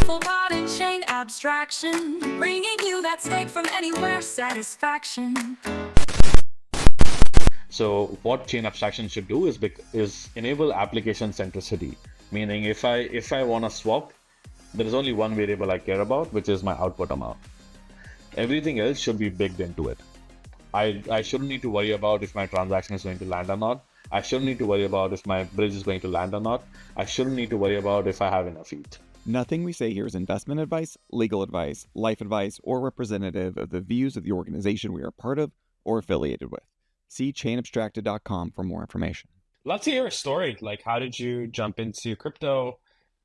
full modern chain abstraction, bringing you that state from anywhere satisfaction. So what chain abstraction should do is enable application centricity, meaning if I want to swap, there is only one variable I care about, which is my output amount. Everything else should be baked into it. I shouldn't need to worry about if my transaction is going to land or not. I shouldn't need to worry about if my bridge is going to land or not. I shouldn't need to worry about if I have enough ETH. Nothing we say here is investment advice, legal advice, life advice, or representative of the views of the organization we are part of or affiliated with. See chainabstracted.com for more information. Love to hear a story. Like, how did you jump into crypto?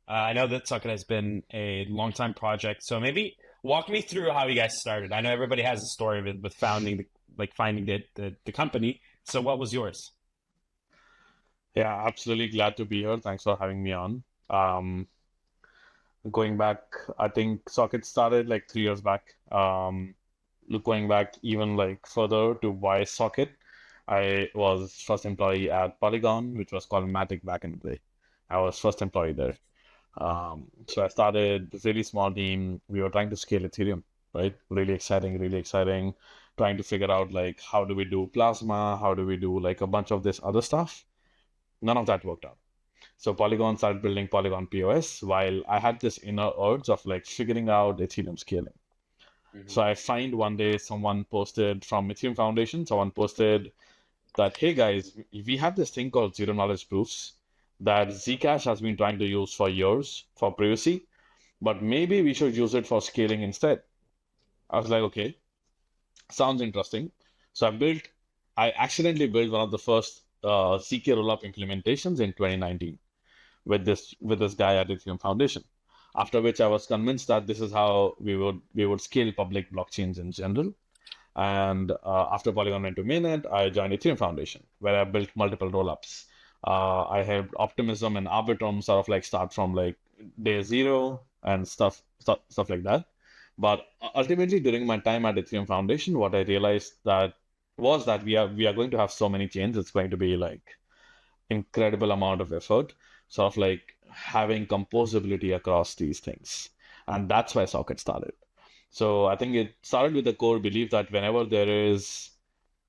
I know that Socket has been a long-time project, so maybe walk me through how you guys started. I know everybody has a story with founding, finding the company. So what was yours? Yeah, absolutely glad to be here. Thanks for having me on. Going back, I think Socket started like 3 years back. Going back even like further to why Socket, I was first employee at Polygon, which was called Matic back in the day. I was first employee there. So I started this really small team. We were trying to scale Ethereum, right? Really exciting. Trying to figure out like how do we do Plasma? How do we do like a bunch of this other stuff? None of that worked out. So Polygon started building Polygon POS while I had this inner urge of like figuring out Ethereum scaling. So I find one day someone posted from Ethereum Foundation, someone posted that, hey guys, we have this thing called zero knowledge proofs that Zcash has been trying to use for years for privacy, but maybe we should use it for scaling instead. I was like, okay, sounds interesting. So I accidentally built one of the first CK rollup implementations in 2019 with this guy at Ethereum Foundation. After which I was convinced that this is how we would scale public blockchains in general. And after Polygon went to mainnet, I joined Ethereum Foundation, where I built multiple rollups. I helped Optimism and Arbitrum sort of like start from like day zero and stuff like that. But ultimately, during my time at Ethereum Foundation, what I realized was that we are going to have so many chains. It's going to be like incredible amount of effort, sort of like having composability across these things. And that's why Socket started. So I think it started with the core belief that whenever there is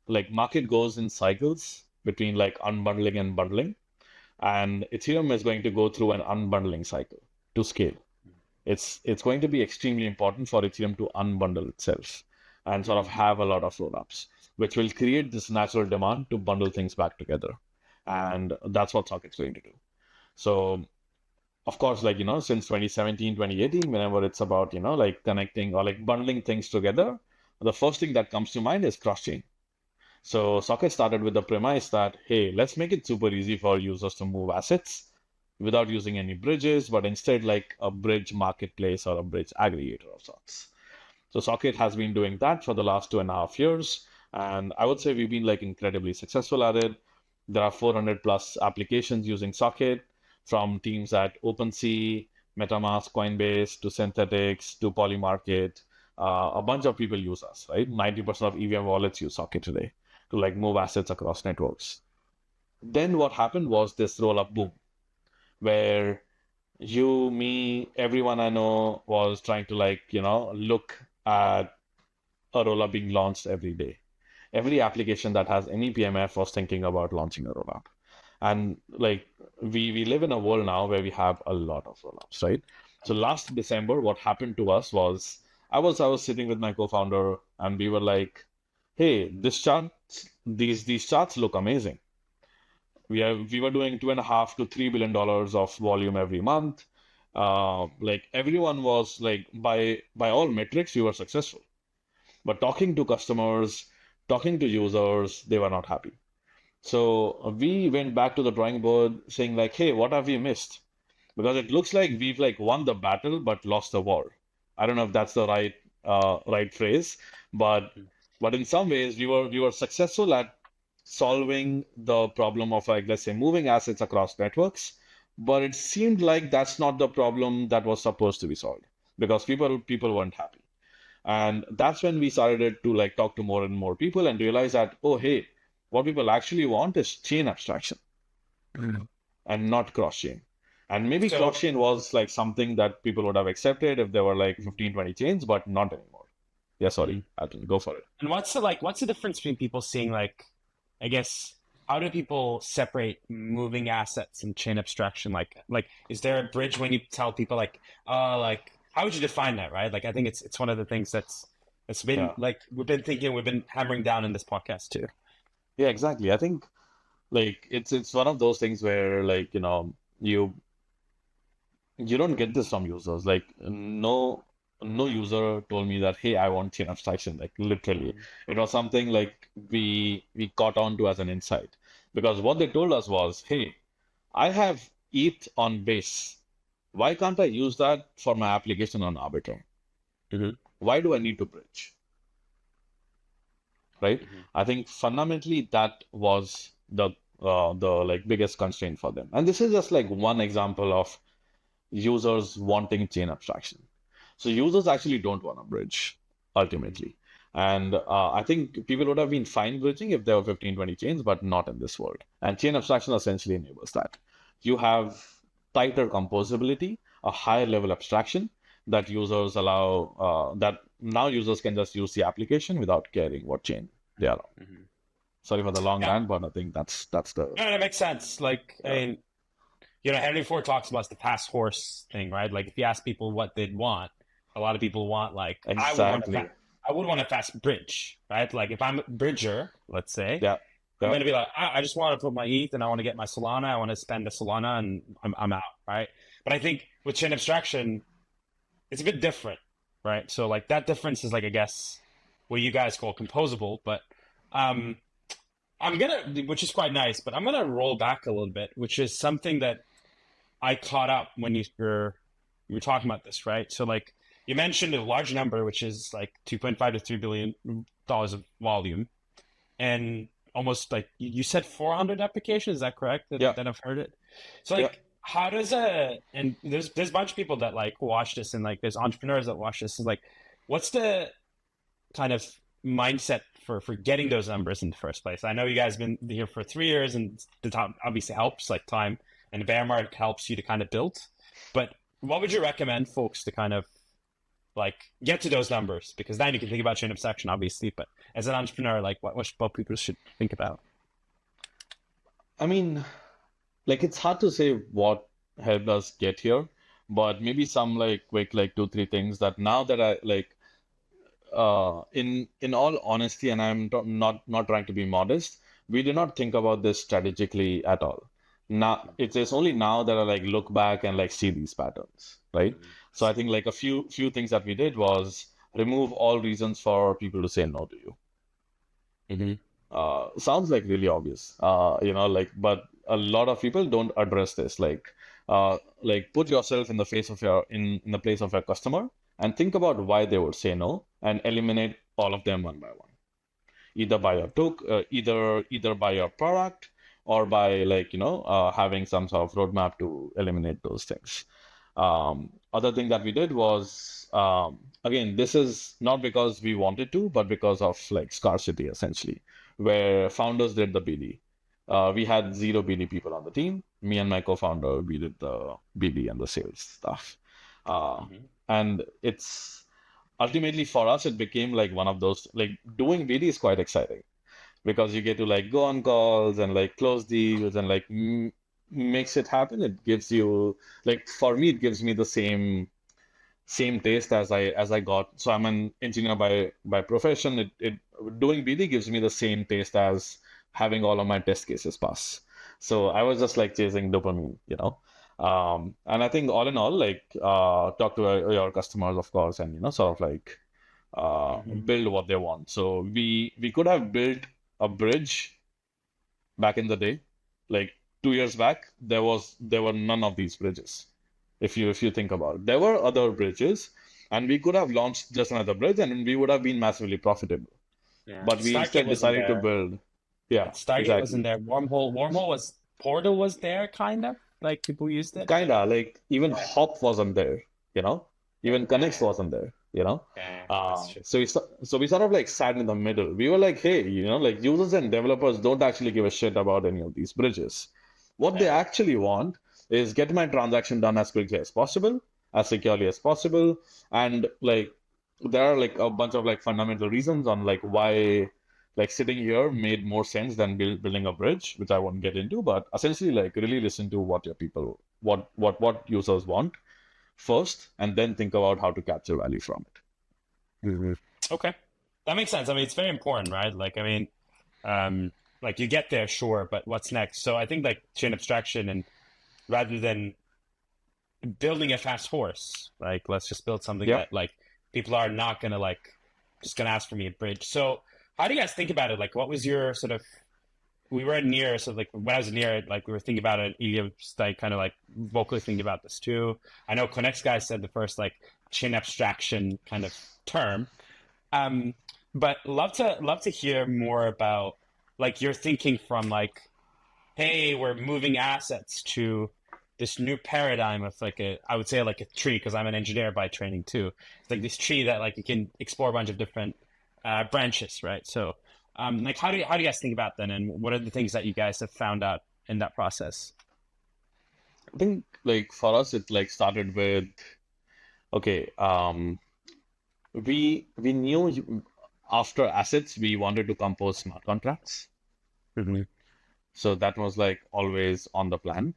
like market goes in cycles between like unbundling and bundling, and Ethereum is going to go through an unbundling cycle to scale. It's going to be extremely important for Ethereum to unbundle itself and sort of have a lot of rollups, which will create this natural demand to bundle things back together. And that's what Socket's going to do. So of course, like, since 2017, 2018, whenever it's about, like connecting or like bundling things together, the first thing that comes to mind is cross-chain. So Socket started with the premise that, hey, let's make it super easy for users to move assets without using any bridges, but instead like a bridge marketplace or a bridge aggregator of sorts. So Socket has been doing that for the last 2.5 years. And I would say we've been like incredibly successful at it. There are 400 plus applications using Socket, from teams at OpenSea, MetaMask, Coinbase, to Synthetics, to Polymarket. A bunch of people use us, right? 90% of EVM wallets use Socket today to like move assets across networks. Then what happened was this roll-up boom, where you, me, everyone I know was trying to like, look at a roll-up being launched every day. Every application that has any PMF was thinking about launching a roll-up. And like we live in a world now where we have a lot of rollups, right? So last December, what happened to us was I was sitting with my co-founder and we were like, hey, these charts look amazing. We were doing $2.5 to $3 billion of volume every month. Like everyone was like by all metrics, we were successful. But talking to customers, talking to users, they were not happy. So we went back to the drawing board saying like, hey, what have we missed? Because it looks like we've like won the battle but lost the war. I don't know if that's the right phrase, but in some ways we were successful at solving the problem of like, let's say, moving assets across networks, but it seemed like that's not the problem that was supposed to be solved because people weren't happy. And that's when we started to like talk to more and more people and realize that, oh, hey, what people actually want is chain abstraction and not cross-chain. And maybe So- cross-chain was like something that people would have accepted if there were like 15, 20 chains, but not anymore. Yeah, sorry, Atul, go for it. And what's the difference between people seeing like, I guess, how do people separate moving assets and chain abstraction? Like, is there a bridge when you tell people like, like, how would you define that, right? Like, I think it's one of the things that's been Yeah. like we've been hammering down in this podcast too. Yeah, exactly. I think like it's one of those things where like, you don't get this from users. Like no user told me that, hey, I want chain abstraction. Like literally. It was something like we caught on to as an insight. Because what they told us was, hey, I have ETH on base. Why can't I use that for my application on Arbiter? Why do I need to bridge? Right? I think fundamentally that was the like biggest constraint for them. And this is just like one example of users wanting chain abstraction. So users actually don't want to bridge ultimately. And I think people would have been fine bridging if there were 15, 20 chains, but not in this world. And chain abstraction essentially enables that. You have tighter composability, a higher level abstraction that users allow, that now users can just use the application without caring what chain they are on. Sorry for the long rant, but I think that's the. No, that makes sense. Like, I mean, Henry Ford talks about the fast horse thing, right? Like, if you ask people what they'd want, a lot of people want like, Exactly. I would want a fast bridge, right? Like, if I'm a bridger, let's say, Yeah. I'm gonna be like, I just want to put my ETH and I want to get my Solana. I want to spend the Solana and I'm out, right? But I think with chain abstraction, it's a bit different, right? So like that difference is like, I guess, what you guys call composable, but I'm gonna, which is quite nice, but I'm gonna roll back a little bit, which is something that I caught up when you were talking about this, right? So like you mentioned a large number, which is like 2.5 to $3 billion of volume, and almost like you said 400 applications. Is that correct? That I've heard it. So like, how does and there's a bunch of people that like watch this, and like there's entrepreneurs that watch this, and like, what's the kind of mindset for getting those numbers in the first place? I know you guys have been here for 3 years, and the time obviously helps, like time, and the bear market helps you to kind of build. But what would you recommend folks to kind of like get to those numbers? Because then you can think about chain abstraction, obviously, but as an entrepreneur, like what people should think about? I mean, like it's hard to say what helped us get here, but maybe some like quick like 2, 3 things that now that I like in all honesty, and I'm not trying to be modest, we did not think about this strategically at all. Now it's only now that I like look back and like see these patterns, right? So I think like a few things that we did was remove all reasons for people to say no to you. Sounds like really obvious, like, but a lot of people don't address this. Like put yourself in the face of in the place of your customer and think about why they would say no, and eliminate all of them one by one. Either by your either by your product, or by like having some sort of roadmap to eliminate those things. Other thing that we did was, again, this is not because we wanted to, but because of like scarcity essentially, where founders did the BD. We had 0 BD people on the team. Me and my co-founder, we did the BD and the sales stuff. And it's ultimately for us, it became like one of those, like doing BD is quite exciting because you get to like go on calls and like close deals and like makes it happen. It gives you, like, for me, it gives me the same taste as I got. So I'm an engineer by profession. It doing BD gives me the same taste as having all of my test cases pass. So I was just like chasing dopamine, and I think all in all, like talk to your customers, of course, and sort of like build what they want. So we could have built a bridge back in the day, like 2 years back. There were none of these bridges. If you think about it, there were other bridges, and we could have launched just another bridge, and we would have been massively profitable. But we instead decided to build. Yeah, Stargate exactly. wasn't there. Portal was there, kind of. Like people used it. Kinda, like even Hop wasn't there, even Connect wasn't there, So we sort of like sat in the middle. We were like, hey, like users and developers don't actually give a shit about any of these bridges. What they actually want is get my transaction done as quickly as possible, as securely as possible, and like there are like a bunch of like fundamental reasons on like why like sitting here made more sense than building a bridge, which I won't get into, but essentially like really listen to what your people, what users want first, and then think about how to capture value from it. Okay, that makes sense. I mean, it's very important, right? Like, I mean, like you get there, sure, but what's next? So I think like chain abstraction, and rather than building a fast horse, like let's just build something Yeah. that like people are not gonna like just gonna ask for me a bridge. So how do you guys think about it? Like, what was your sort of? We were near, so like when I was near it, like we were thinking about it. Ilya was like kind of like vocally thinking about this too. I know Connect's guys said the first like chain abstraction kind of term. But love to hear more about like your thinking from like, hey, we're moving assets to this new paradigm of like I would say like a tree, because I'm an engineer by training too. It's like this tree that like you can explore a bunch of different branches, right? So like how do you guys think about that, and what are the things that you guys have found out in that process? I think like for us it like started with okay, we knew after assets we wanted to compose smart contracts. So that was like always on the plan.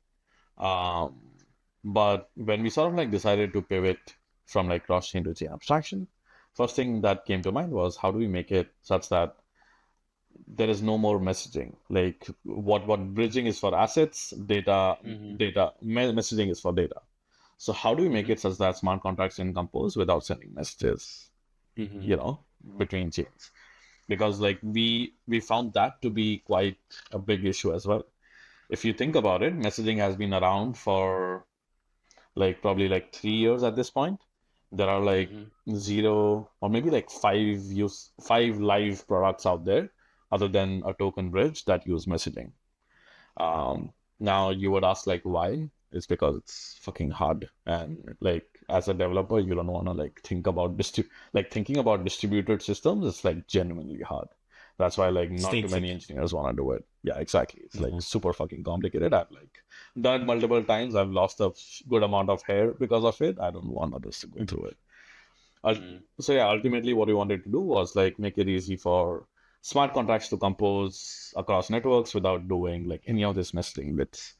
But when we sort of like decided to pivot from like cross-chain to chain abstraction, first thing that came to mind was how do we make it such that there is no more messaging? Like what bridging is for assets, messaging is for data. So how do we make it such that smart contracts can compose without sending messages, between chains? Because like we found that to be quite a big issue as well. If you think about it, messaging has been around for like probably like 3 years at this point. There are like 0 or maybe like 5 live products out there other than a token bridge that use messaging. Now you would ask like why? It's because it's fucking hard, and like as a developer you don't want to like think about thinking about distributed systems. It's like genuinely hard. That's why like not too many engineers want to do it. Yeah, exactly. It's like super fucking complicated. I've like done it multiple times. I've lost a good amount of hair because of it. I don't want others to go through it. So yeah, ultimately what we wanted to do was like make it easy for smart contracts to compose across networks without doing like any of this messaging bits.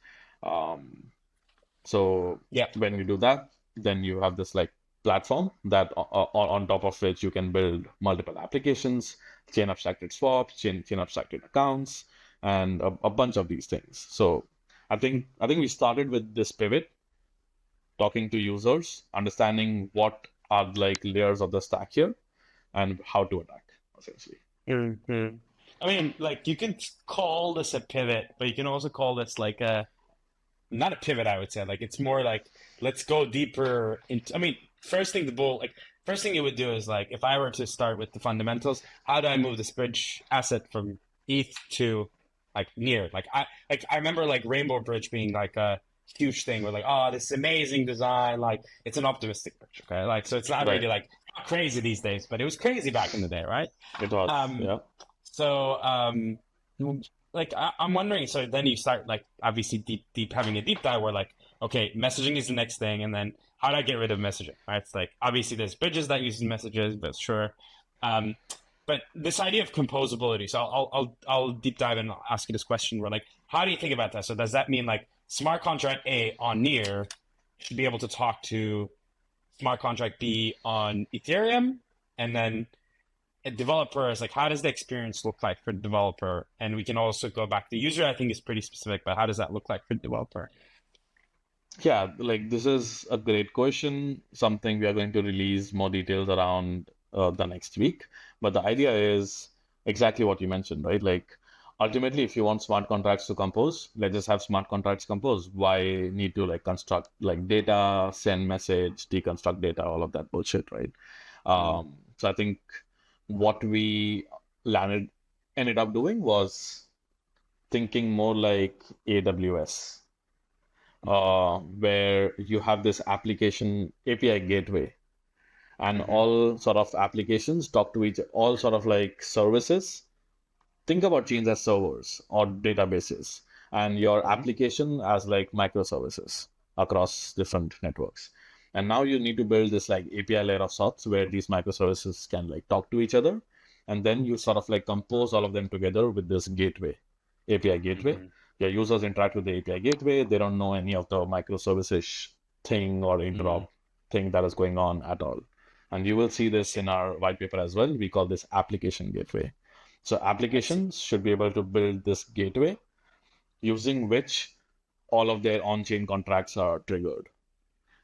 So when we do that, then you have this like platform that on top of which you can build multiple applications, chain abstracted swaps, chain abstracted accounts, and a bunch of these things. So I think we started with this pivot, talking to users, understanding what are like layers of the stack here, and how to attack essentially. I mean, like you can call this a pivot, but you can also call this like not a pivot, I would say. Like it's more like let's go deeper into. I mean, first thing it would do is like if I were to start with the fundamentals, how do I move this bridge asset from ETH to like near? Like I remember like Rainbow Bridge being like a huge thing. We're like, oh, this amazing design. Like it's an optimistic bridge, okay? Like so it's not really like crazy these days, but it was crazy back in the day, right? It was, yeah. So like I'm wondering, so then you start like obviously deep having a deep dive where like, okay, messaging is the next thing, and then how do I get rid of messaging, right? It's like obviously there's bridges that use messages, but sure. But this idea of composability, so I'll deep dive and ask you this question where like, how do you think about that? So does that mean like smart contract A on Near should be able to talk to smart contract B on Ethereum, and then a developer is like, how does the experience look like for the developer? And we can also go back. The user, I think, is pretty specific, but how does that look like for the developer? Yeah, like this is a great question, something we are going to release more details around the next week. But the idea is exactly what you mentioned, right? Like ultimately, if you want smart contracts to compose, let's just have smart contracts compose. Why need to like construct like data, send message, deconstruct data, all of that bullshit, right? So I think what we ended up doing was thinking more like AWS, where you have this application API gateway, and all sort of applications talk to all sort of like services. Think about chains as servers or databases. and your application as like microservices across different networks. And now you need to build this like API layer of sorts where these microservices can like talk to each other. And then you sort of like compose all of them together with this gateway, API gateway. Your users interact with the API gateway. They don't know any of the microservices thing or interop thing that is going on at all. And you will see this in our white paper as well. We call this application gateway. So applications should be able to build this gateway using which all of their on-chain contracts are triggered.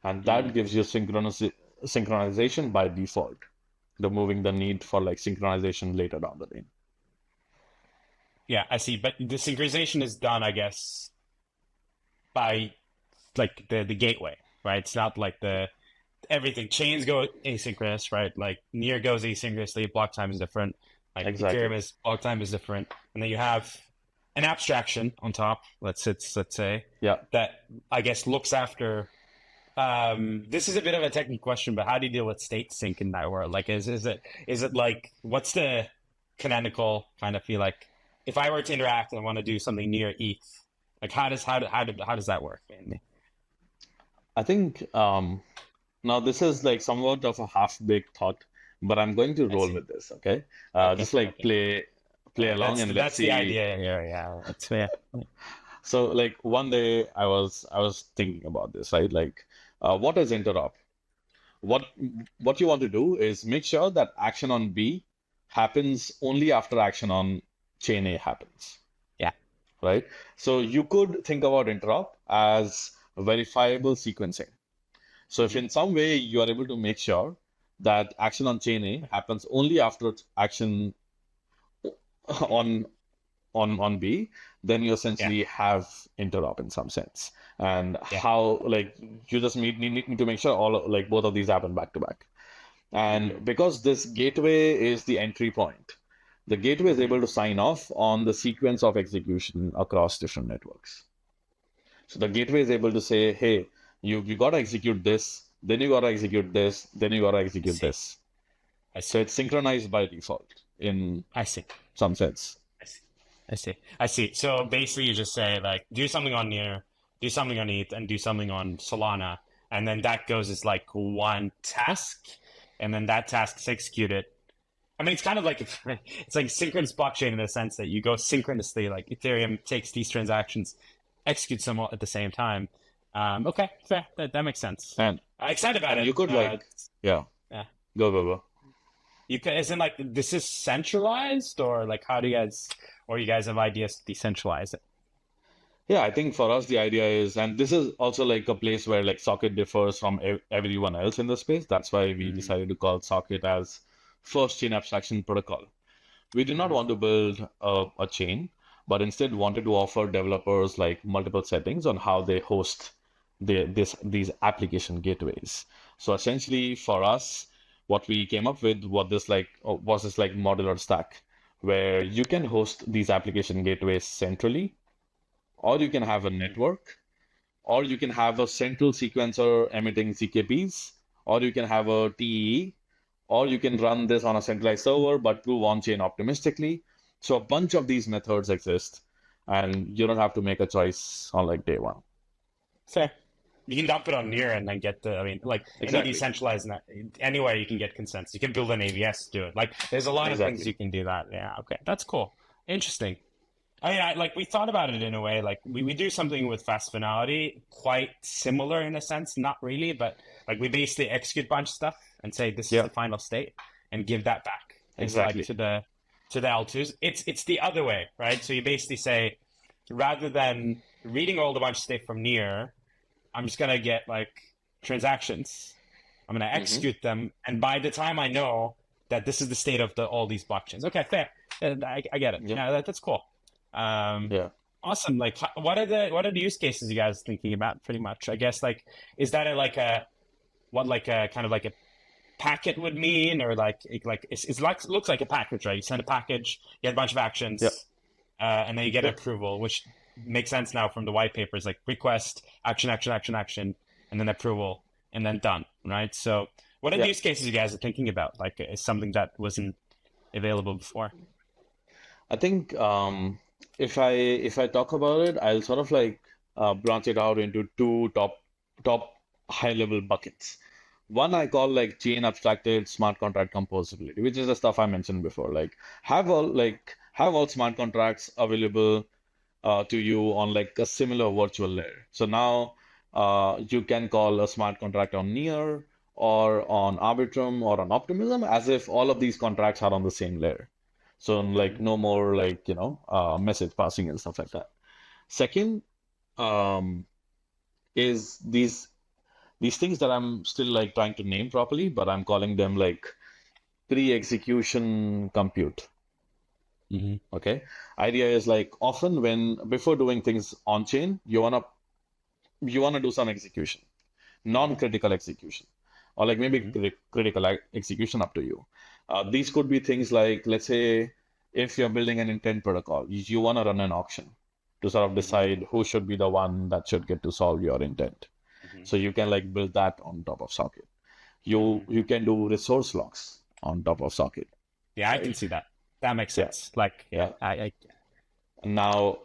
And that gives you synchronization by default, removing the need for like synchronization later down the lane. Yeah, I see. But the synchronization is done, I guess, by like the gateway, right? It's not like everything. Chains go asynchronous, right? Like Near goes asynchronously, block time is different. Like Ethereum is block time is different. And then you have an abstraction on top, let's say, that I guess looks after. This is a bit of a technical question, but how do you deal with state sync in that world? Like, is it like, what's the canonical kind of feel like? If I were to interact and I want to do something near ETH, like how does that work? I think now this is like somewhat of a half-baked thought, but I'm going to roll with this. Okay, just like play along and let's see. That's the idea here. Yeah, that's fair. So like one day I was thinking about this, right? Like, what is interop? What you want to do is make sure that action on B happens only after action on chain A happens. Yeah. Right? So you could think about interop as verifiable sequencing. So if in some way you are able to make sure that action on chain A happens only after action on B, then you essentially have interop in some sense. And how like you just need to make sure all like both of these happen back to back. And because this gateway is the entry point, the gateway is able to sign off on the sequence of execution across different networks. So the gateway is able to say, hey, you got to execute this, then you got to execute this, then you got to execute this. So it's synchronized by default in some sense. I see. So basically you just say like, do something on Near, do something on ETH, and do something on Solana. And then that goes as like one task. And then that task is executed. I mean, it's kind of like, it's like synchronous blockchain in the sense that you go synchronously, like Ethereum takes these transactions, executes them all at the same time. Okay, fair. That makes sense. And I'm excited about it. You could go. You can, isn't like, this is centralized or like, how do you guys have ideas to decentralize it? Yeah, I think for us, the idea is, and this is also like a place where like Socket differs from everyone else in the space. That's why we decided to call Socket as first chain abstraction protocol. We did not want to build a chain, but instead wanted to offer developers like multiple settings on how they host these application gateways. So essentially for us, what we came up with was this modular stack where you can host these application gateways centrally, or you can have a network, or you can have a central sequencer emitting CKPs, or you can have a TEE, or you can run this on a centralized server but prove on-chain optimistically. So a bunch of these methods exist, and you don't have to make a choice on like day one. Fair. You can dump it on Near and then get any decentralized anywhere you can get consensus. You can build an AVS to do it. Like there's a lot of things you can do that. Yeah, okay. That's cool. Interesting. I mean, we thought about it in a way, like we do something with fast finality, quite similar in a sense, not really, but like we basically execute a bunch of stuff and say this is the final state and give that back to the L2s. It's the other way, right? So you basically say, rather than reading all the bunch of state from Near, I'm just gonna get like transactions. I'm gonna execute them, and by the time I know that this is the state of all these blockchains, okay, fair. I get it. Yeah, that's cool. Awesome. Like, what are the use cases you guys are thinking about? Pretty much, I guess. Like, is that what kind of like a packet would mean, or looks like a package, right? You send a package, you get a bunch of actions, and then you get approval, which makes sense now from the white papers, like request, action, and then approval, and then done, right? So, what are the use cases you guys are thinking about? Like, is something that wasn't available before? I think if I talk about it, I'll sort of like branch it out into two top high level buckets. One I call like chain abstracted smart contract composability, which is the stuff I mentioned before. Have all smart contracts available to you on like a similar virtual layer. So now you can call a smart contract on Near or on Arbitrum or on Optimism as if all of these contracts are on the same layer. So like no more like, message passing and stuff like that. Second, um, is these things that I'm still like trying to name properly, but I'm calling them like pre-execution compute. Mm-hmm. Okay. Idea is like often when before doing things on chain, you wanna do some execution, non-critical execution, or like maybe critical execution up to you. These could be things like, let's say, if you're building an intent protocol, you want to run an auction to sort of decide who should be the one that should get to solve your intent. So you can like build that on top of socket. You can do resource locks on top of socket. Yeah, I can see that. That makes Yeah. sense. Like, Yeah. I Now,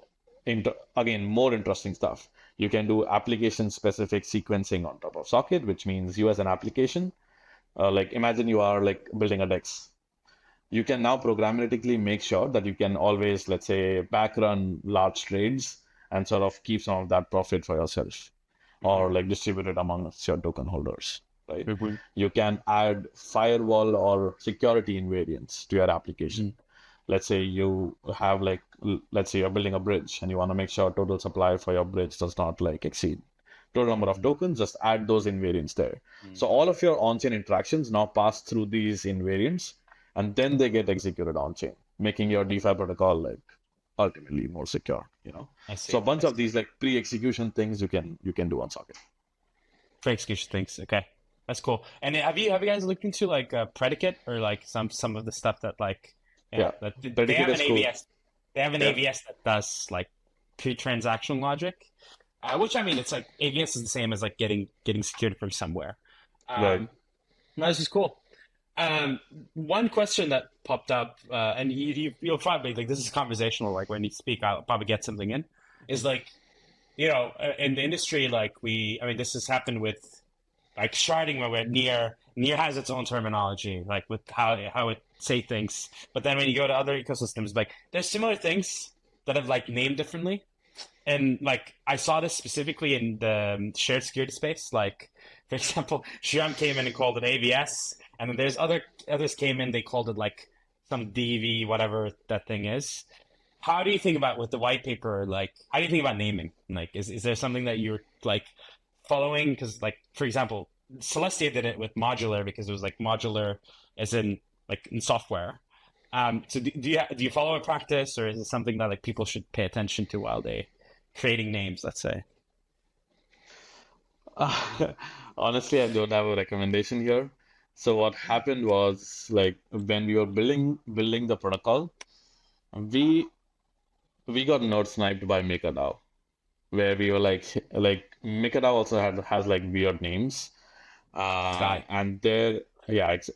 again, more interesting stuff. You can do application-specific sequencing on top of socket, which means you as an application, like imagine you are like building a DEX. You can now programmatically make sure that you can always, let's say, backrun large trades and sort of keep some of that profit for yourself, or like distribute it amongst your token holders, right? You can add firewall or security invariants to your application. Let's say you have like, let's say you're building a bridge and you want to make sure total supply for your bridge does not like exceed total number of tokens, just add those invariants there. So all of your on-chain interactions now pass through these invariants and then they get executed on-chain, making your DeFi protocol like ultimately more secure, I see. So a bunch of these like pre-execution things you can do on socket. Pre-execution things. Okay, that's cool. And have you guys looked into like predicate or like some of the stuff that like that they Predicate have is an cool. ABS. They have an ABS that does like pre-transaction logic, which I mean it's like ABS is the same as like getting secured from somewhere. Right. No, this is cool. One question that popped up, and you'll probably like this is conversational. Like when you speak, I'll probably get something in. Is like, in the industry, like this has happened with like sharding where Near has its own terminology, like with how it say things. But then when you go to other ecosystems, like there's similar things that have like named differently. And like I saw this specifically in the shared security space. Like for example, Shram came in and called it AVS, and then there's others came in, they called it like some DV, whatever that thing is. How do you think about with the white paper? Like, how do you think about naming? Like, is there something that you're like following? Because like for example, Celestia did it with modular because it was like modular as in like in software. So do you follow a practice, or is it something that like people should pay attention to while they creating names, let's say? Honestly, I don't have a recommendation here. So what happened was like when we were building the protocol, we got node sniped by MakerDAO, where we were like MakerDAO also has like weird names, and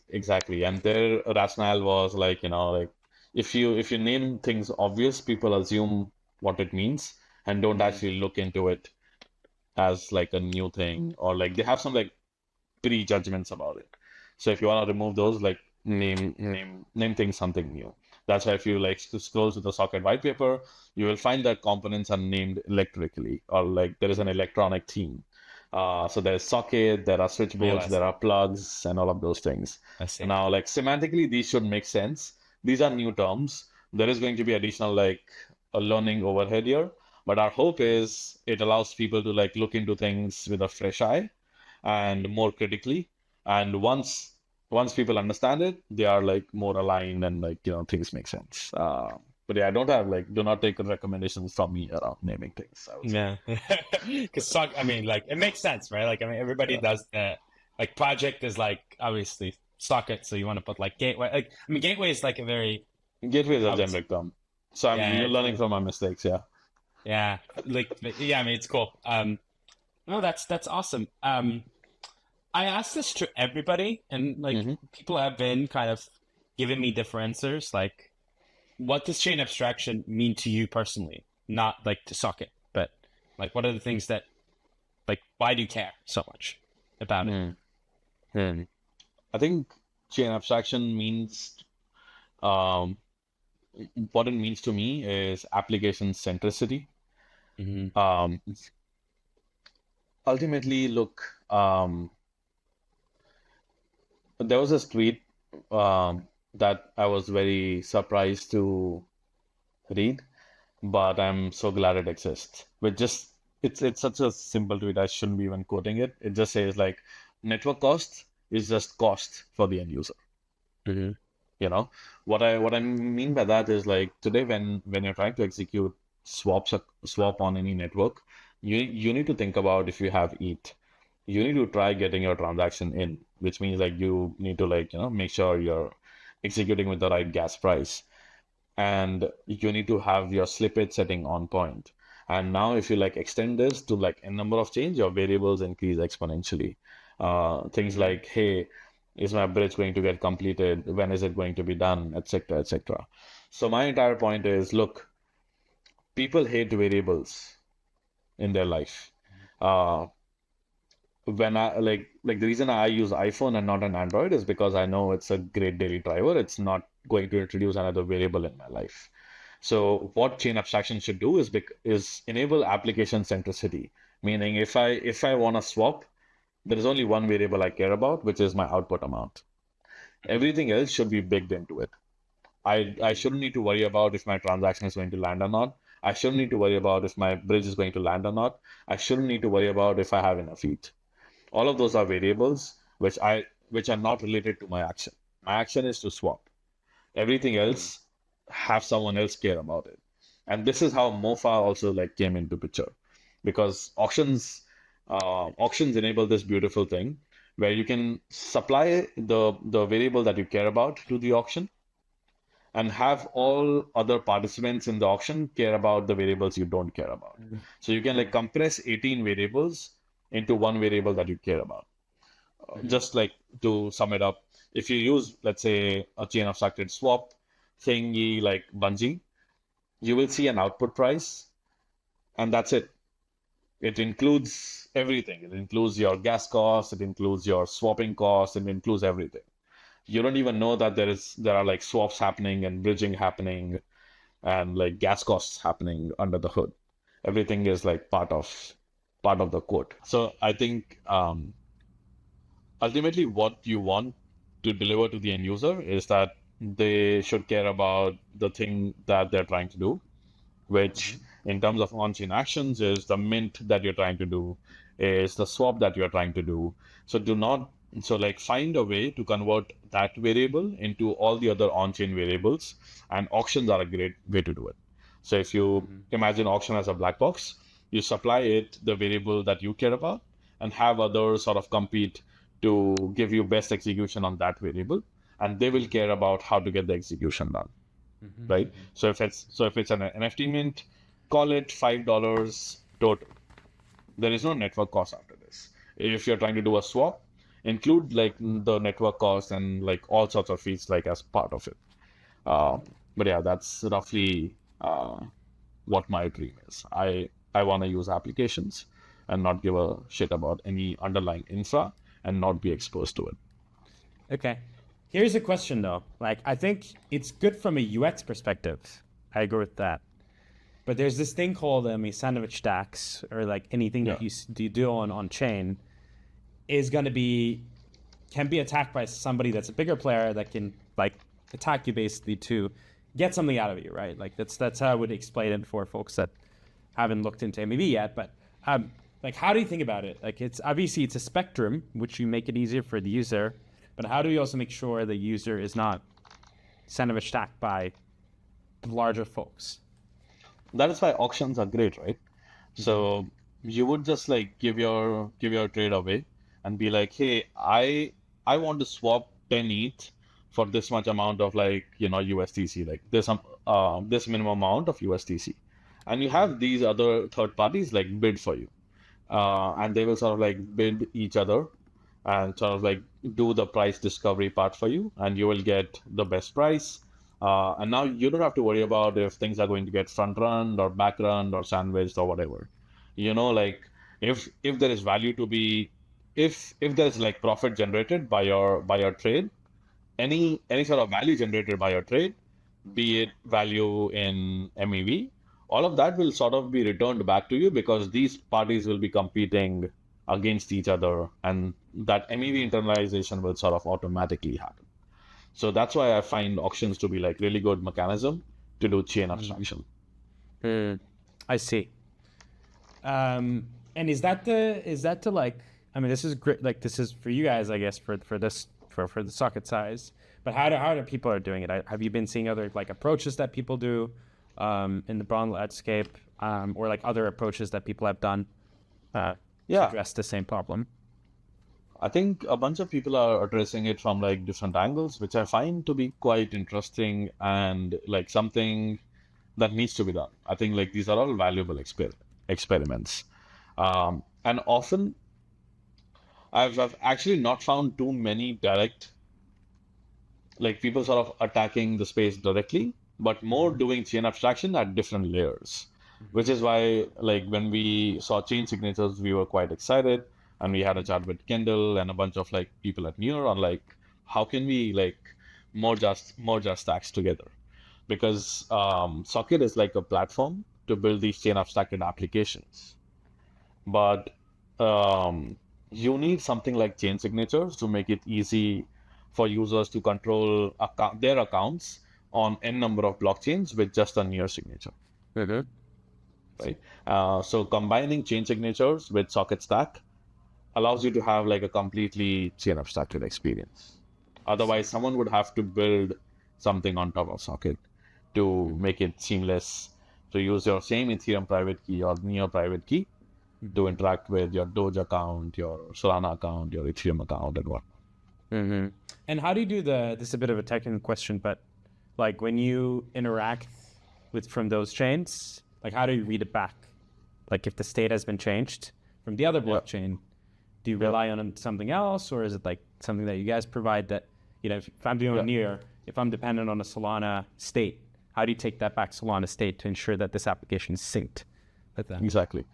exactly, and their rationale was like like if you name things obvious, people assume what it means and don't actually look into it as like a new thing, or like they have some like prejudgments about it. So if you want to remove those, like name things something new. That's why if you like scroll to the socket white paper, you will find that components are named electrically, or like there is an electronic theme. So there's socket, there are switchboards, there are plugs, and all of those things. I see. Now, like semantically, these should make sense. These are new terms. There is going to be additional like a learning overhead here, but our hope is it allows people to like look into things with a fresh eye and more critically. And once people understand it, they are like more aligned and like things make sense. But yeah, I don't have like do not take recommendations from me around naming things, I would say. Yeah, because I mean, like it makes sense, right? Like I mean, everybody does that. Like project is like obviously socket, so you want to put like gateway. Like I mean, gateway is like a very Gateway is a generic term, so I'm learning from my mistakes. Yeah. Yeah, like yeah, I mean it's cool. No, that's awesome. I asked this to everybody, and like people have been kind of giving me different answers. Like what does chain abstraction mean to you personally? Not like to Socket, but like what are the things that, like, why do you care so much about it? I think chain abstraction means, um, what it means to me is application centricity. Mm-hmm. Ultimately, look, there was this tweet that I was very surprised to read, but I'm so glad it exists. With just it's such a simple tweet, I shouldn't be even quoting it. It just says like network cost is just cost for the end user. Mm-hmm. You know, what I mean by that is like today when you're trying to execute swap on any network, you need to think about if you have ETH. You need to try getting your transaction in, which means like you need to like, make sure you're executing with the right gas price. And you need to have your slippage setting on point. And now if you like extend this to like a number of change, your variables increase exponentially. Things like, hey, is my bridge going to get completed? When is it going to be done? Etc. etc. So my entire point is, look, people hate variables in their life. Uh, when I like the reason I use iPhone and not an Android is because I know it's a great daily driver. It's not going to introduce another variable in my life. So what chain abstraction should do is enable application centricity, meaning if I want to swap, there is only one variable I care about, which is my output amount. Everything else should be baked into it. I shouldn't need to worry about if my transaction is going to land or not. I shouldn't need to worry about if my bridge is going to land or not. I shouldn't need to worry about if I have enough ETH. All of those are variables which are not related to my action. My action is to swap. Everything else, have someone else care about it. And this is how MoFa also like came into picture, because auctions enable this beautiful thing where you can supply the variable that you care about to the auction and have all other participants in the auction care about the variables you don't care about. So you can like compress 18 variables into one variable that you care about. Just like to sum it up, if you use, let's say, a chain abstracted swap thingy like Bungie, you will see an output price, and that's it. It includes everything. It includes your gas cost, it includes your swapping cost, it includes everything. You don't even know that there are like swaps happening and bridging happening and like gas costs happening under the hood. Everything is like part of the code. So I think ultimately what you want to deliver to the end user is that they should care about the thing that they're trying to do, which in terms of on-chain actions is the mint that you're trying to do, is the swap that you're trying to do. So like find a way to convert that variable into all the other on-chain variables, and auctions are a great way to do it. So if you imagine auction as a black box, you supply it the variable that you care about and have others sort of compete to give you best execution on that variable, and they will care about how to get the execution done. Right? So if it's an NFT mint, call it $5 total. There is no network cost after this. If you're trying to do a swap, include like the network cost and like all sorts of fees like as part of it. But yeah, that's roughly what my dream is. I want to use applications and not give a shit about any underlying infra and not be exposed to it. Okay. Here's a question though. Like, I think it's good from a UX perspective. I agree with that. But there's this thing called sandwich stacks, or like anything that you do on chain is going to can be attacked by somebody that's a bigger player that can like attack you basically to get something out of you, right? Like that's how I would explain it for folks that haven't looked into MEV yet. But like, how do you think about it? Like, it's obviously it's a spectrum, which you make it easier for the user, but how do we also make sure the user is not sandwich stacked by larger folks? That is why auctions are great, right? So you would just like give your trade away and be like, hey, I want to swap 10 ETH for this much amount of like, USDC, like this minimum amount of USDC. And you have these other third parties like bid for you. And they will sort of like bid each other and sort of like do the price discovery part for you, and you will get the best price. And now you don't have to worry about if things are going to get front run or back run or sandwiched or whatever. Like if there is value to be, if there's like profit generated by your trade, any sort of value generated by your trade, be it value in MEV, all of that will sort of be returned back to you because these parties will be competing against each other, and that MEV internalization will sort of automatically happen. So that's why I find auctions to be like really good mechanism to do chain abstraction. I see. And is that to like, I mean, this is great. Like, this is for you guys, I guess, for the socket size. But how do people are doing it? Have you been seeing other like approaches that people do in the broad landscape, or like other approaches that people have done to address the same problem? I think a bunch of people are addressing it from like different angles, which I find to be quite interesting and like something that needs to be done. I think like these are all valuable experiments. And often I've actually not found too many direct, like people sort of attacking the space directly, but more doing chain abstraction at different layers, which is why like when we saw chain signatures, we were quite excited. And we had a chat with Kendall and a bunch of like people at Near on like how can we like merge our stacks together, because Socket is like a platform to build these chain abstracted applications, but you need something like chain signatures to make it easy for users to control their accounts on n number of blockchains with just a Near signature. Right. So combining chain signatures with Socket Stack allows you to have like a completely chain abstracted experience. Otherwise, someone would have to build something on top of Socket to make it seamless to use your same Ethereum private key or Near private key to interact with your Doge account, your Solana account, your Ethereum account, and what. And how do you do this is a bit of a technical question, but like when you interact from those chains, like how do you read it back? Like if the state has been changed from the other blockchain, do you rely on something else, or is it like something that you guys provide that, if I'm doing Near, if I'm dependent on a Solana state, how do you take that back Solana state to ensure that this application is synced with that? Exactly.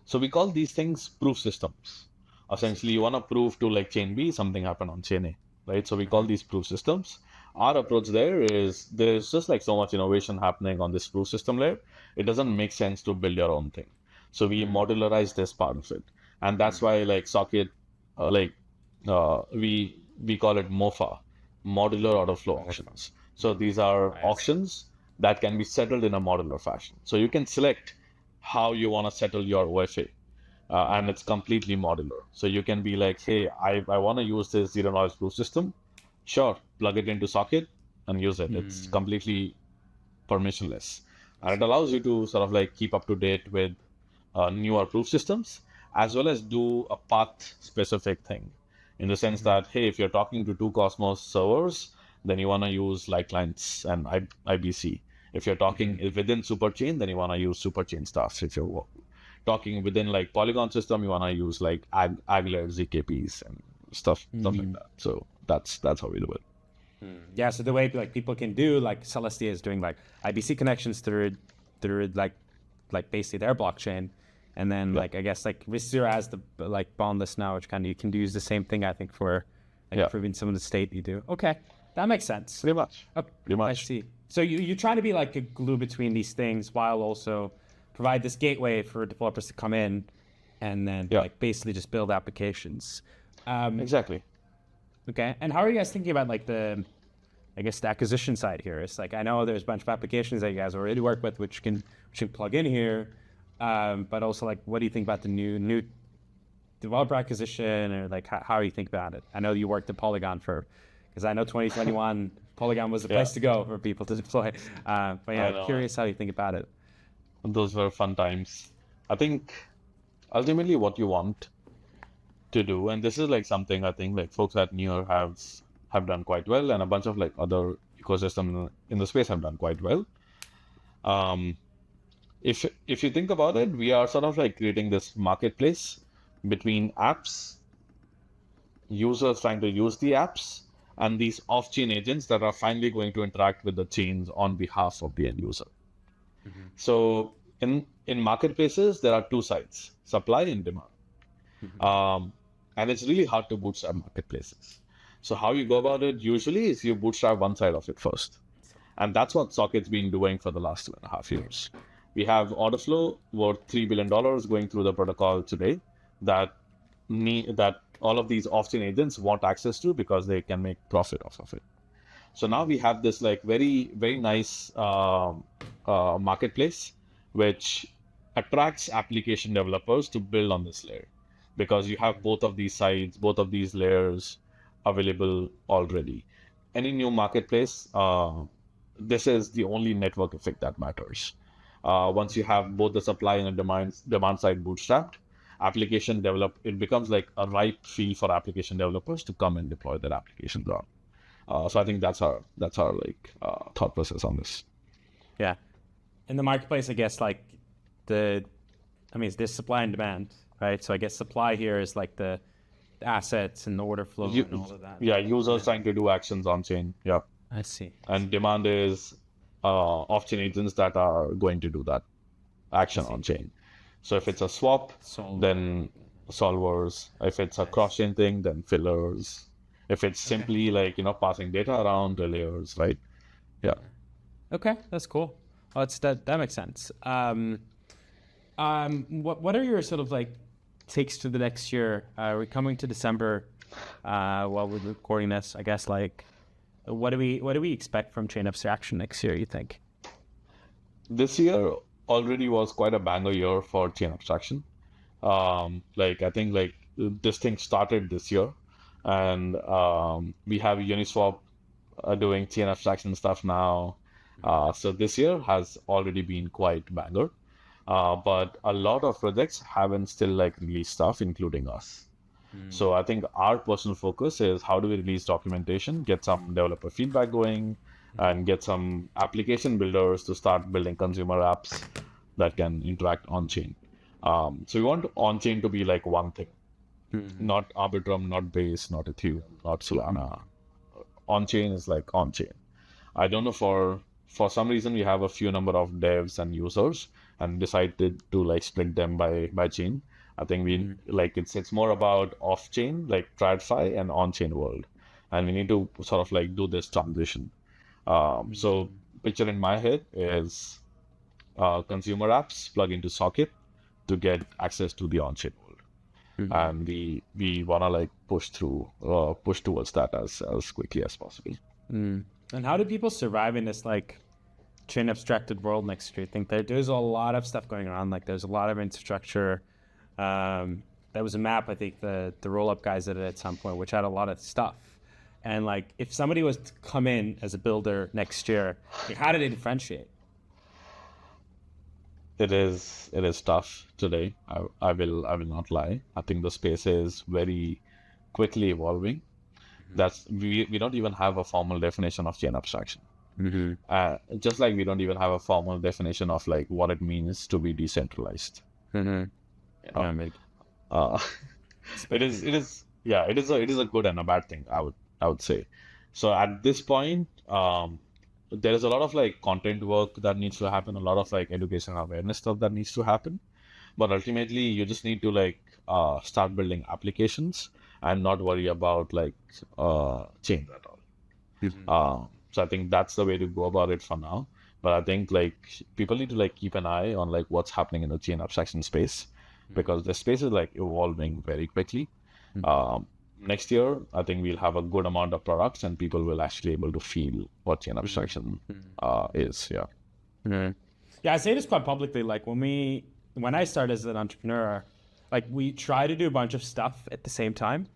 So we call these things proof systems. Essentially, you want to prove to like chain B something happened on chain A, right? So we call these proof systems. Our approach there is there's just like so much innovation happening on this proof system layer. It doesn't make sense to build your own thing. So we modularize this part of it. And that's why like Socket, we call it MOFA, modular order flow auctions. So these are auctions that can be settled in a modular fashion. So you can select how you want to settle your OFA, and it's completely modular. So you can be like, hey, I want to use this zero knowledge proof system. Sure, plug it into Socket and use it. It's completely permissionless. And it allows you to sort of like keep up to date with newer proof systems, as well as do a path specific thing in the sense that, hey, if you're talking to two Cosmos servers, then you want to use Lightlines and IBC. If you're talking within Superchain, then you want to use Superchain stuff. If you're talking within like Polygon system, you want to use like Aguilar ZKPs and stuff like that. So that's how we do it. Yeah, so the way like people can do like Celestia is doing like IBC connections through like basically their blockchain, and then like I guess like RISC0 has the like bondless now, which kind of you can use the same thing I think for like proving some of the state you do. Okay, that makes sense. Pretty much. Pretty much. I see. So you try to be like a glue between these things while also provide this gateway for developers to come in and then like basically just build applications. Exactly. Okay. And how are you guys thinking about like the acquisition side here? It's like I know there's a bunch of applications that you guys already work with which can plug in here, but also like what do you think about the new developer acquisition, or like how do you think about it? I know you worked at Polygon because I know 2021 Polygon was the place to go for people to deploy. But yeah, curious how you think about it. Those were fun times. I think ultimately what you want to do, and this is like something I think like folks at Near have done quite well, and a bunch of like other ecosystems in the space have done quite well. If you think about it, we are sort of like creating this marketplace between apps, users trying to use the apps, and these off-chain agents that are finally going to interact with the chains on behalf of the end user. So in marketplaces, there are two sides, supply and demand. And it's really hard to bootstrap marketplaces. So how you go about it usually is you bootstrap one side of it first. And that's what Socket's been doing for the last 2.5 years. We have order flow worth $3 billion going through the protocol today that all of these off-chain agents want access to because they can make profit off of it. So now we have this like very, very nice marketplace, which attracts application developers to build on this layer because you have both of these sides, both of these layers available already. Any new marketplace, this is the only network effect that matters. Once you have both the supply and the demand side bootstrapped, it becomes like a ripe field for application developers to come and deploy their applications on. So I think that's our thought process on this. Yeah. In the marketplace, I guess there's supply and demand, right? So I guess supply here is like the assets and the order flow and all of that. Yeah, users trying to do actions on chain. Yeah. I see. And demand is off-chain agents that are going to do that action on chain. So if it's a swap, then solvers. If it's a cross-chain thing, then fillers. If it's simply passing data around, relayers, right? Yeah. Okay, that's cool. Well, that makes sense. What are your sort of takes to the next year? We're coming to December while we're recording this. I guess what do we expect from chain abstraction next year, you think? This year already was quite a banger year for chain abstraction. I think this thing started this year, and we have Uniswap doing chain abstraction stuff now. So this year has already been quite banger. But a lot of projects haven't still released stuff, including us. So I think our personal focus is how do we release documentation, get some developer feedback going, and get some application builders to start building consumer apps that can interact on-chain. So we want on-chain to be one thing, not Arbitrum, not Base, not Ethereum, not Solana. On-chain is on-chain. I don't know, for some reason we have a few number of devs and users and decided to split them by chain. I think we it's more about off-chain, TradFi, and on-chain world, and we need to sort of do this transition. So picture in my head is consumer apps plug into Socket to get access to the on-chain world, and we wanna push towards that as quickly as possible. And how do people survive in this chain abstracted world next year? I think there's a lot of stuff going on. There's a lot of infrastructure. There was a map, I think the roll-up guys did it at some point, which had a lot of stuff. And if somebody was to come in as a builder next year, how do they differentiate? It is tough today. I will not lie. I think the space is very quickly evolving. We don't even have a formal definition of chain abstraction. Just like we don't even have a formal definition of what it means to be decentralized. It is a good and a bad thing, I would say. So at this point, there is a lot of content work that needs to happen, a lot of education awareness stuff that needs to happen. But ultimately, you just need to start building applications and not worry about chains at all. So I think that's the way to go about it for now. But I think people need to keep an eye on what's happening in the chain abstraction space, because the space is evolving very quickly. Next year, I think we'll have a good amount of products and people will actually able to feel what chain abstraction is. Yeah. Yeah, I say this quite publicly. When I started as an entrepreneur, we try to do a bunch of stuff at the same time.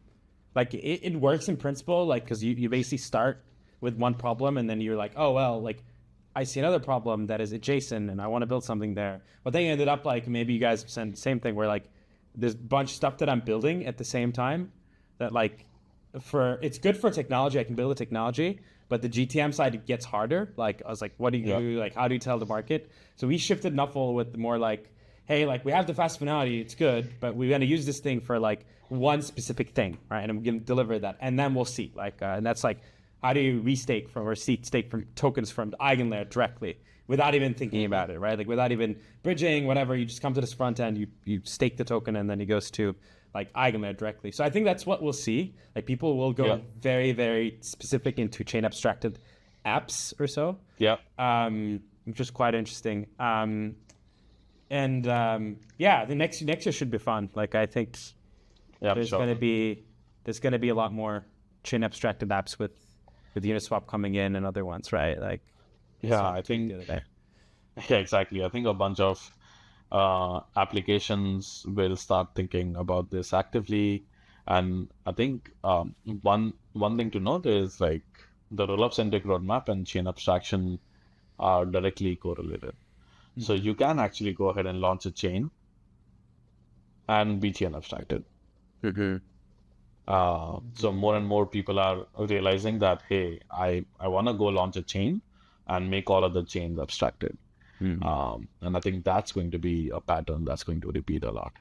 It works in principle, because you basically start with one problem and then you're I see another problem that is adjacent and I want to build something there. But then you ended up maybe you guys said the same thing where there's a bunch of stuff that I'm building at the same time that it's good for technology. I can build a technology, but the GTM side, it gets harder. I was what do you do? How do you tell the market? So we shifted Nuffle with more hey, like we have the fast finality, it's good, but we're gonna use this thing for like one specific thing, right? And I'm gonna deliver that, and then we'll see. Like, and that's like, how do you restake from or stake from tokens from the eigenlayer directly without even thinking about it, right? Like without even bridging, whatever. You just come to this front end, you stake the token, and then it goes to like eigenlayer directly. So I think that's what we'll see. Like people will go very, very specific into chain abstracted apps or so. Yeah. Which is quite interesting. Yeah, the next year should be fun. Like I think there's gonna be a lot more chain abstracted apps with Uniswap coming in and other ones, right? Like I think yeah, exactly. I think a bunch of applications will start thinking about this actively, and I think one thing to note is like the rollup centric roadmap and chain abstraction are directly correlated. So you can actually go ahead and launch a chain and be chain abstracted. So more and more people are realizing that, hey, I want to go launch a chain and make all of the chains abstracted. And I think that's going to be a pattern that's going to repeat a lot.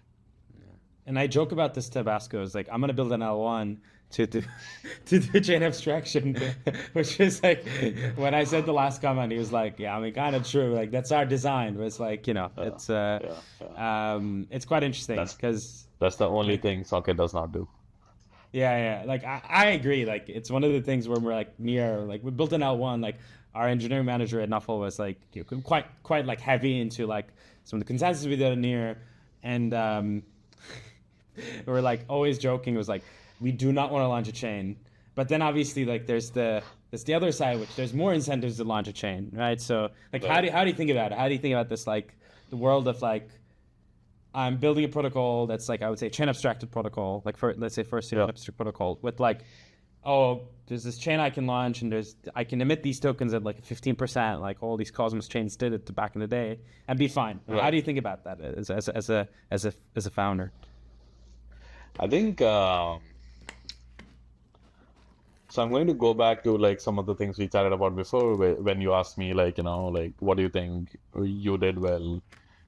And I joke about this to Tabasco. It's like, I'm going to build an L1 to do chain abstraction, which is like, when I said the last comment, he was like, yeah, I mean, kind of true. Like, that's our design. But it's like, it's quite interesting because that's the only thing Socket does not do. Yeah. Like, I agree. Like, it's one of the things where we're like we built an L1, like our engineering manager at Nuffle was like quite like heavy into like some of the consensus we did in near, and we're like always joking. It was like, we do not want to launch a chain, but then obviously like there's the other side, which there's more incentives to launch a chain, right? So like, how do you think about it? How do you think about this, like the world of like, I'm building a protocol that's like, I would say chain abstracted protocol, like let's say first chain abstracted protocol with like, oh, there's this chain I can launch and I can emit these tokens at like 15%, like all these Cosmos chains did it back in the day, and be fine. Right. How do you think about that as a founder? I think so I'm going to go back to like some of the things we chatted about before when you asked me like, like what do you think you did well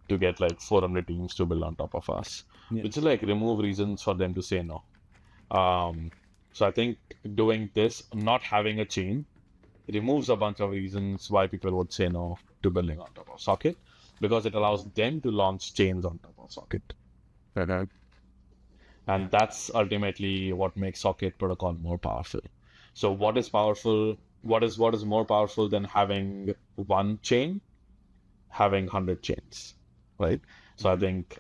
to get like 400 teams to build on top of us, which is like remove reasons for them to say no. So I think doing this, not having a chain, removes a bunch of reasons why people would say no to building on top of Socket, because it allows them to launch chains on top of Socket. And that's ultimately what makes Socket protocol more powerful. So what is powerful? What is more powerful than having one chain? Having 100 chains, right? So I think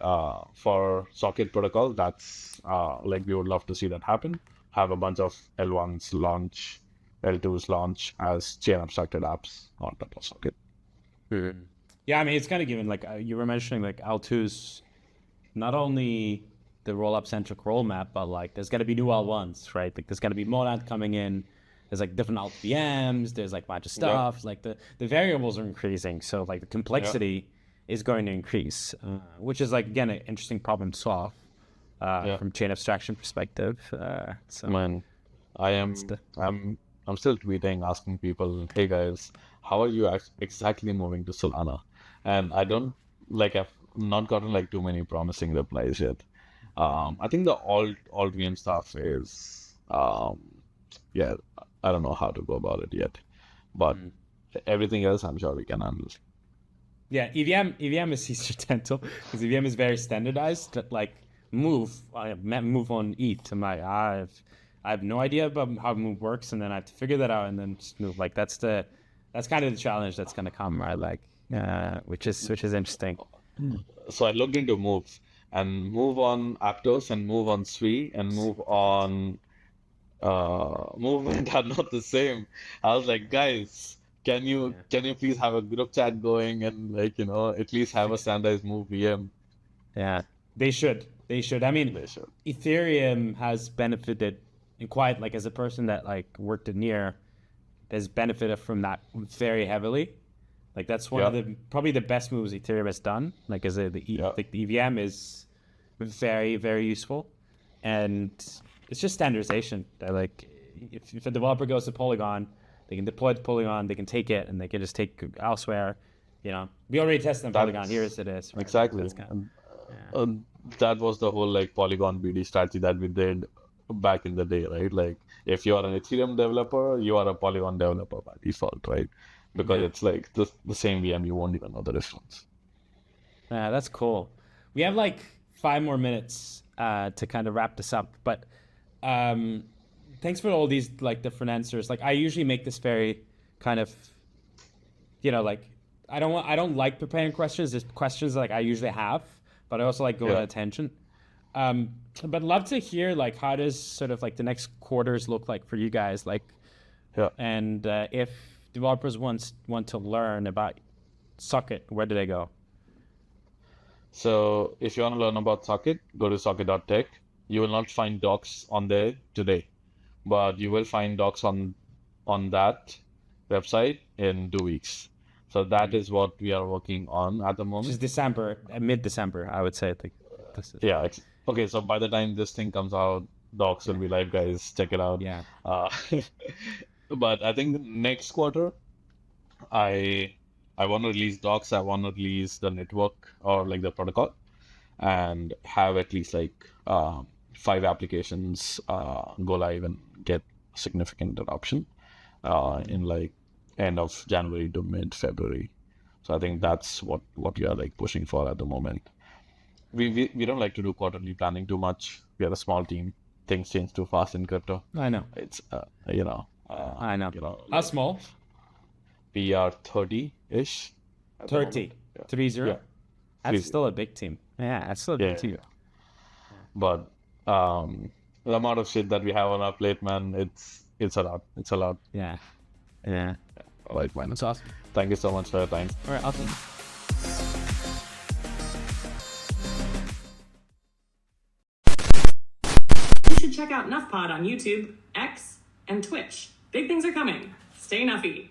for Socket protocol, that's like we would love to see that happen. Have a bunch of L1s launch, L2s launch as chain abstracted apps on top of Socket. Yeah, I mean, it's kind of given, like you were mentioning, like L2s, not only the roll-up centric roadmap, but like there's got to be new L1s, right? Like there's got to be Monad coming in. There's like different alt VMs. There's like a bunch of stuff. Like the variables are increasing, so like the complexity is going to increase, which is like, again, an interesting problem to solve from chain abstraction perspective. So man, I'm still tweeting asking people, hey guys, how are you exactly moving to Solana? And I don't like, I've not gotten like too many promising replies yet. I think the alt VM stuff is I don't know how to go about it yet, but everything else I'm sure we can handle. Yeah, EVM is easier to handle because EVM is very standardized. Like move on ETH. I have no idea about how move works, and then I have to figure that out and then just move. Like that's kind of the challenge that's gonna come, right? Like which is interesting. So I looked into move. And move on Aptos and move on Sui and move on movement are not the same. I was like, guys, can you please have a group chat going and like at least have a standardized move VM? Yeah, they should. I mean, they should. Ethereum has benefited, and quite like as a person that like worked in Near, has benefited from that very heavily. Like that's one of the probably the best moves Ethereum has done. Like as the EVM is very, very useful, and it's just standardization. Like if a developer goes to Polygon, they can deploy to Polygon, they can take it, and they can just take elsewhere. we already tested on That's- Polygon. Here's it is. Right? Exactly. That's kind of- And that was the whole like Polygon BD strategy that we did back in the day, right? Like if you are an Ethereum developer, you are a Polygon developer by default, right? Because Yeah. it's like the same VM, you won't even know the difference. Yeah, that's cool. We have like 5 more minutes to kind of wrap this up, but thanks for all these like different answers. Like I usually make this very kind of, like I don't like preparing questions. There's questions like I usually have, but I also like going Yeah. on attention. But love to hear like how does sort of like the next quarters look like for you guys, like, Yeah. and if developers want to learn about Socket, where do they go? So if you want to learn about Socket, go to socket.tech. You will not find docs on there today, but you will find docs on that website in 2 weeks. So that is what we are working on at the Which moment. is December, mid-December, I would say. Like, this is, Yeah. Okay. So by the time this thing comes out, docs will be live, guys. Check it out. yeah. But I think next quarter, I want to release docs. I want to release the network or like the protocol, and have at least like 5 applications go live and get significant adoption in like end of January to mid February. So I think that's what we are like pushing for at the moment. We don't like to do quarterly planning too much. We are a small team. Things change too fast in crypto. I know. It's I know. How like, small? we are 30-ish. at the 30. moment. Yeah. 30. Yeah. That's 30. still a big team. Yeah, that's still a big Yeah, team. yeah. But the amount of shit that we have on our plate, man, it's a lot. It's a lot. Yeah. Yeah. All right, man. That's awesome. Thank you so much for your time. All right, awesome. You should check out NuffPod on YouTube, X, and Twitch. Big things are coming. Stay Nuffy.